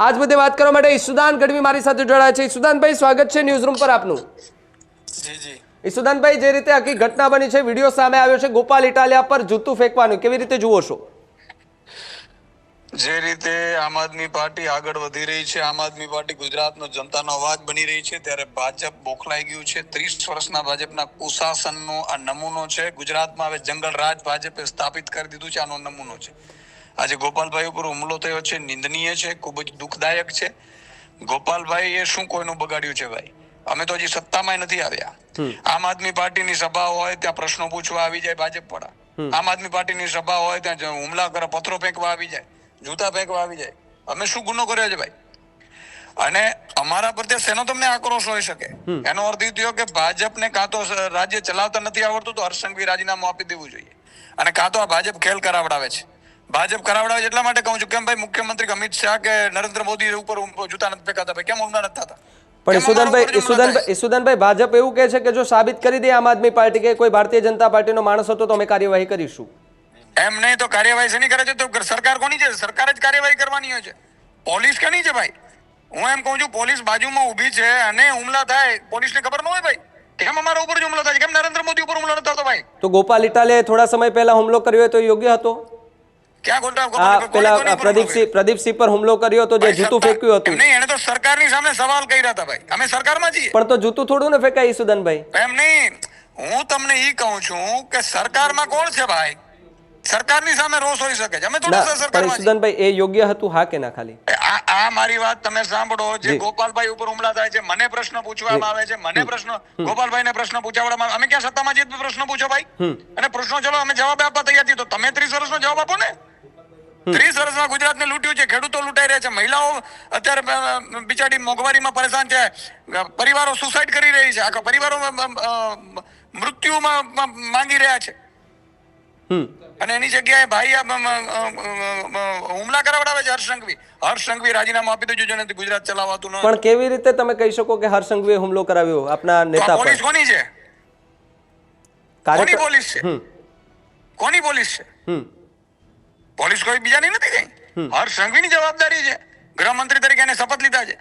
આજ મુદ્દે વાત કરવા માટે ઈશુદાન ગઢવી મારી સાથે જોડાયા છે। ઈશુદાનભાઈ, સ્વાગત છે ન્યૂઝરૂમ પર આપનું। જી જી ઈશુદાનભાઈ, જે રીતે આખી ઘટના બની છે, વિડીયો સામે આવ્યો છે ગોપાલ ઇટાલિયા પર જૂતું ફેંકવાનું, કેવી રીતે જુઓ છો? જે રીતે આમ આદમી પાર્ટી આગળ વધી રહી છે, આમ આદમી પાર્ટી ગુજરાતનો જનતાનો અવાજ બની રહી છે, ત્યારે ભાજપ બોખલાઈ ગયું છે। 30 વર્ષના ભાજપના કુશાસનનો આ નમૂનો છે। ગુજરાતમાં હવે જંગલ રાજ ભાજપે સ્થાપિત કરી દીધું છે, આનો નમૂનો છે। આજે ગોપાલભાઈ ઉપર હુમલો થયો છે, નિંદનીય છે, ખૂબ જ દુઃખદાયક છે। ગોપાલભાઈ એ શું કોઈનું બગાડ્યું છે ભાઈ? અમે તો હજી સત્તામાં નથી આવ્યા। આમ આદમી પાર્ટીની સભા હોય ત્યાં પ્રશ્નો પૂછવા આવી જાય ભાજપ વાળા, આમ આદમી પાર્ટીની સભા હોય ત્યાં હુમલા કરે, પથ્થરો ફેંકવા આવી જાય, જૂતા ફેંકવા આવી જાય। અમે શું ગુનો કર્યો છે ભાઈ? અને અમારા પ્રત્યે શેનો તમને આક્રોશ હોઈ શકે? એનો અર્થ એ થયો કે ભાજપને કાં તો રાજ્ય ચલાવતા નથી આવડતું તો હર્ષ સંઘવી રાજીનામું આપી દેવું જોઈએ, અને કાં તો આ ભાજપ ખેલ કરાવડાવે છે। ભાજપ કરાવડાવે છે એટલા માટે કહું છું, કેમ ભાઈ મુખ્યમંત્રી અમિત શાહ કે નરેન્દ્ર મોદી ઉપર જૂતા નથી ફેંકાતા ભાઈ? કેમ હુમલા નથી થતા? પણ ઈશુદાનભાઈ, ભાજપ એવું કહે છે કે જો સાબિત કરી દે આમ આદમી પાર્ટી કે કોઈ ભારતીય જનતા પાર્ટીનો માણસ હતો તો અમે કાર્યવાહી કરીશું। એમ નહીં તો કાર્યવાહી શેની કરે છે? તો સરકાર કોની છે? સરકાર જ કાર્યવાહી કરવાની હોય છે, પોલીસ કેની છે ભાઈ? હું એમ કહું છું, પોલીસ બાજુમાં ઊભી છે અને હુમલા થાય, પોલીસને ખબર ન હોય ભાઈ? કેમ અમારા ઉપર હુમલો થાય? કેમ નરેન્દ્ર મોદી ઉપર હુમલો નથી થતો ભાઈ? તો ગોપાલ ઇટાલિયાએ થોડા સમય પહેલા હુમલો કર્યો તો યોગ્ય હતો? ક્યાં ગોટા પ્રદીપસિંહ પર હુમલો કર્યો તો જે જૂતું ફેંક્યું હતું? નહીં, એને તો સરકારની સામે સવાલ કર્યા હતા ભાઈ, અમે સરકારમાં છીએ। પણ તો જૂતું થોડું ને ફેંકાય ઈશુદાનભાઈ? એમ નહીં, હું તમને ઈ કહું છું કે સરકારમાં કોણ છે ભાઈ? સરકારની સામે રોષ હોઈ શકે છે, અમે થોડા સરકારમાં। ઈશુદાનભાઈ, એ યોગ્ય હતું હા કે ના? ખાલી આ મારી વાત તમે સાંભળો। જે ગોપાલભાઈ ઉપર હુમલા થાય છે, મને પ્રશ્ન પૂછવામાં આવે છે, મને પ્રશ્ન ગોપાલભાઈને પ્રશ્ન પૂછાવવામાં, અમે ક્યાં સત્તામાં છીએ પ્રશ્ન પૂછો ભાઈ? અને પ્રશ્નો ચલો અમે જવાબ આપવા તૈયાર છીએ, તો તમે 30 વર્ષનો જવાબ આપો ને। 30 વર્ષમાં ગુજરાતને લૂંટ્યું છે, ખેડૂતો લૂંટાઈ રહ્યા છે, મહિલાઓ અત્યારે બિચારી મોંઘવારીમાં પરેશાન છે, પરિવારો સુસાઇડ કરી રહી છે, આખા પરિવારો મૃત્યુમાં માંગી રહ્યા છે, અને એની જગ્યાએ ભાઈ હુમલા કરાવડાવે છે હર્ષ સંઘવી। હર્ષ સંઘવી રાજીનામું આપી દેજો, જેનાથી ગુજરાત ચલાવાતું ન। પણ કેવી રીતે તમે કહી શકો કે હર્ષ સંઘવીએ હુમલો કરાવ્યો આપના નેતા પર? પોલીસ કોની છે? કોની પોલીસ છે? કોની પોલીસ છે? પોલીસ કોઈ બીજાની નથી કઈ, હર્ષ સંઘવીની જવાબદારી છે। ગૃહમંત્રી તરીકે એને શપથ લીધા છે,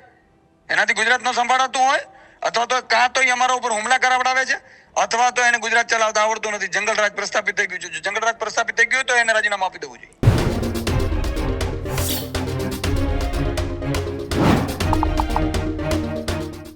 એનાથી ગુજરાત નો સંભાળાતું હોય, અથવા તો કાં તો અમારા ઉપર હુમલા કરાવડાવે છે, અથવા તો એને ગુજરાત ચલાવતા આવડતું નથી। જંગલ રાજ પ્રસ્થાપિત થઈ ગયું છે, જો જંગલ રાજ પ્રસ્થાપિત થઈ ગયું તો એને રાજીનામું આપી દેવું જોઈએ।